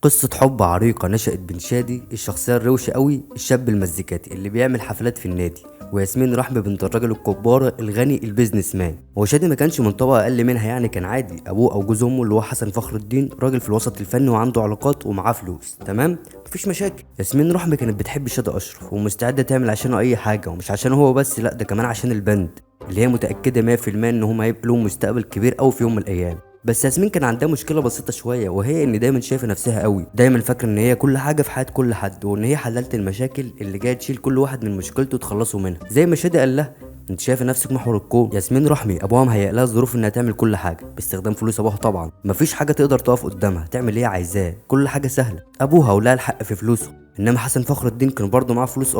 قصة حب عريقة نشأت بين شادي الشخصية الروشة قوي الشاب المزيكاتي اللي بيعمل حفلات في النادي، وياسمين رحمة بنت الراجل الكبارة الغني البيزنس مان. هو شادي ما كانش من طبقة أقل منها، يعني كان عادي. أبوه أو جوز أمه اللي هو حسن فخر الدين راجل في الوسط الفني وعنده علاقات ومعاه فلوس، تمام، مفيش مشاكل. ياسمين رحمة كانت بتحب شادي أشرف ومستعدة تعمل عشانه أي حاجة، ومش عشان هو بس، لأ ده كمان عشان البند اللي هي متأكدة 100% إن هما هيبقى لهم مستقبل كبير أوي في يوم من الأيام. بس ياسمين كان عندها مشكله بسيطه شويه، وهي ان دايما شايفه نفسها قوي، دايما فاكره ان هي كل حاجه في حياه كل حد، وان هي حللت المشاكل اللي جايه تشيل كل واحد من مشكلته وتخلصوا منها. زي ما شادي قال لها انت شايفه نفسك محور الكون. ياسمين رحمي ابوها مهيأ لها الظروف انها تعمل كل حاجه باستخدام فلوس ابوها، طبعا مفيش حاجه تقدر تقف قدامها، تعمل اللي هي عايزاه، كل حاجه سهله. ابوها ولها الحق في فلوسه، انما حسن فخر الدين كان برضه معاه فلوس.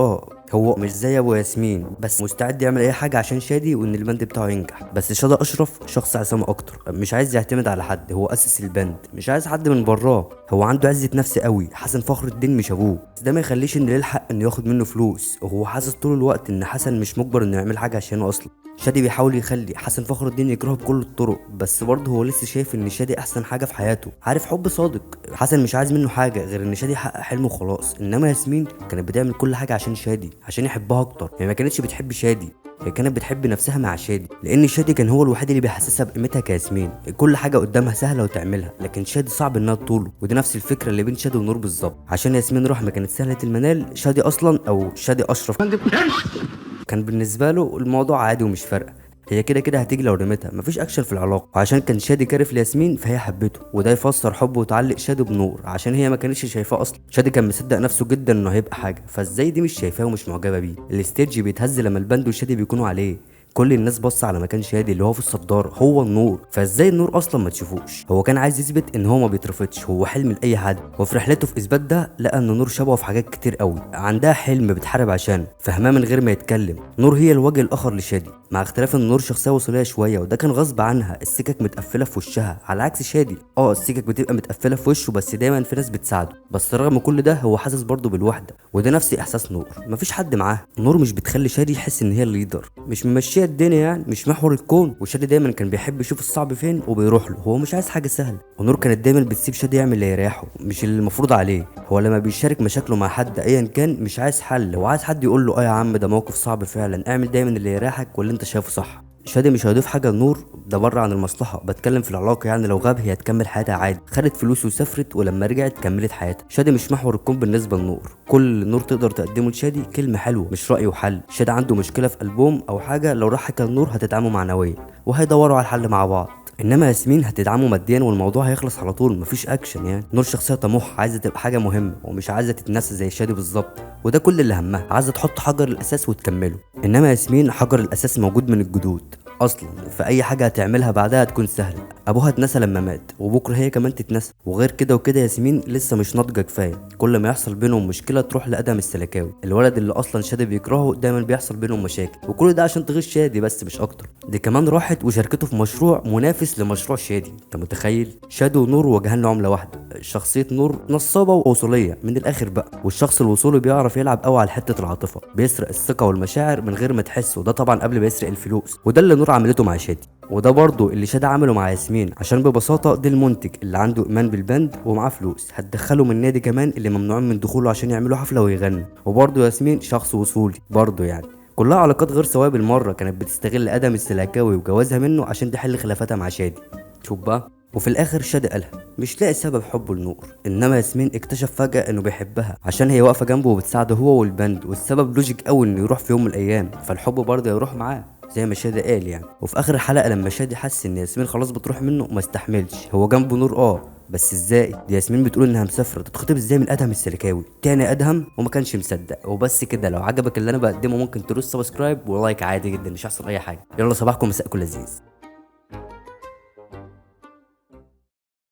هو مش زي ابو ياسمين، بس مستعد يعمل اي حاجه عشان شادي وان البند بتاعه ينجح. بس شادي اشرف شخص عصامي اكتر، مش عايز يعتمد على حد، هو اسس البند، مش عايز حد من براه. هو عنده عزه نفس قوي، حسن فخر الدين مش ابوه، بس ده ما يخليش ان ليه الحق انه ياخد منه فلوس، وهو حاسس طول الوقت ان حسن مش مجبر انه يعمل حاجه عشانه اصلا. شادي بيحاول يخلي حسن فخر الدين يكرهه بكل الطرق، بس برضه هو لسه شايف ان شادي احسن حاجه في حياته، عارف، حب صادق. حسن مش عايز منه حاجه غير ان شادي يحقق حلمه وخلاص. انما ياسمين كانت بتعمل كل حاجه عشان شادي، عشان يحبها اكتر. هي ما كانتش بتحب شادي، هي كانت بتحب نفسها مع شادي، لان شادي كان هو الوحيد اللي بيحسسها بقيمتها كياسمين. كل حاجه قدامها سهله وتعملها، لكن شادي صعب انها تطوله. ودي نفس الفكره اللي بين شادي ونور بالظبط. عشان ياسمين رحمه كانت سهله المنال، شادي اصلا او شادي اشرف كان بالنسبه له الموضوع عادي ومش فارقه، هي كده كده هتيجي لو رميتها، مفيش اكشن في العلاقه. وعشان كان شادي كارف لياسمين فهي حبته، وده يفسر حبه وتعلق شادي بنور، عشان هي ما كانتش شايفاه اصلا. شادي كان مصدق نفسه جدا انه هيبقى حاجه، فازاي دي مش شايفاه ومش معجبه بيه؟ الستيج بيتهز لما البند وشادي بيكونوا عليه، كل الناس بص على مكان شادي اللي هو في الصداره، هو النور، فازاي النور اصلا ما تشوفوش؟ هو كان عايز يثبت ان هو ما بيترفضش، هو حلم لاي حد. وفي رحلته في اثبات ده لقى ان نور شبهه في حاجات كتير قوي، عندها حلم بتحارب عشانه، فهماه من غير ما يتكلم. نور هي الوجه الاخر لشادي، مع اختلاف ان نور شخصيه وصوليه شويه، وده كان غصب عنها. السكك متقفله في وشها على عكس شادي، السكك بتبقى متقفله في وشه، بس دايما في ناس بتساعده. بس رغم كل ده هو حاسس برضه بالوحده، وده نفس احساس نور، مفيش حد معاه. نور مش بتخلي شادي يحس ان هي الليدر، مش ممشيه الدنيا، يعني مش محور الكون. وشادي دايما كان بيحب يشوف الصعب فين وبيروح له، هو مش عايز حاجه سهله. ونور كانت دايما بتسيب شادي يعمل اللي يريحه، مش اللي المفروض عليه. هو لما بيشارك مشاكله مع حد ايا كان مش عايز حل، هو عايز حد يقول له يا عم ده موقف صعب فعلا، اعمل دايما اللي يريحك واللي انت شايفه صح. شادي مش هيضيف حاجه لنور، ده بره عن المصلحه، بتكلم في العلاقه. يعني لو غاب هي هتكمل حياتها عادي، خدت فلوس وسافرت، ولما رجعت كملت حياتها. شادي مش محور الكون بالنسبه لنور، كل اللي نور تقدر تقدمه لشادي كلمه حلوه مش راي وحل. شادي عنده مشكله في البوم او حاجه، لو راح حكى لنور هتدعمه معنويا وهيدوروا على الحل مع بعض. انما ياسمين هتدعمه ماديا والموضوع هيخلص على طول، مفيش اكشن. يعني نور شخصيه طموح، عايزه تبقى حاجه مهمه ومش عايزه تتنسى زي شادي بالظبط، وده كل اللي همها، عايزه تحط حجر الاساس وتكمله. انما ياسمين حجر الاساس موجود من الجدود اصلا، فاي حاجه هتعملها بعدها هتكون سهله. ابوها اتنسى لما مات، وبكره هي كمان تتنسى. وغير كده وكده ياسمين لسه مش ناضجه كفايه، كل ما يحصل بينهم مشكله تروح لادهم السلكاوي، الولد اللي اصلا شادي بيكرهه، دايما بيحصل بينهم مشاكل، وكل ده عشان تغيظ شادي بس مش اكتر. دي كمان راحت وشاركته في مشروع منافس لمشروع شادي، انت متخيل؟ شادي ونور وجهان لعمله واحده. شخصيه نور نصابه ووصوليه من الاخر بقى، والشخص الوصولي بيعرف يلعب قوي على حته العاطفه، بيسرق الثقه والمشاعر من غير ما تحس، وده طبعا قبل ما يسرق الفلوس، وده اللي نور عملته مع شادي، وده برضه اللي شادي عمله مع ياسمين. عشان ببساطه دي المنتج اللي عنده ايمان بالبند ومعاه فلوس، هتدخله من النادي كمان اللي ممنوعين من دخوله عشان يعملوا حفله ويغنوا. وبرضه ياسمين شخص وصولي برضه، يعني كلها علاقات غير سويه بالمره. كانت بتستغل ادم السلعكاوي وجوازها منه عشان تحل خلافاتها مع شادي. شوف بقى، وفي الاخر شادي قالها مش لاقي سبب حبه لنور، انما ياسمين اكتشف فجاه انه بيحبها عشان هي واقفه جنبه وبتساعده هو والبند، والسبب لوجيك قوي انه يروح في يوم من الايام، فالحب برضه يروح معاه زي ما شادي قال يعني. وفي اخر الحلقه لما شادي حس ان ياسمين خلاص بتروح منه ما استحملش، هو جنبه نور بس ازاي؟ دي ياسمين بتقول انها مسافره تتخطب ازاي من ادهم السلكاوي تاني ادهم، وما كانش مصدق. وبس كده، لو عجبك اللي انا بقدمه ممكن تدوس سبسكرايب ولايك عادي جدا، مش هيحصل اي حاجه. يلا صباحكم مساءكم لذيذ.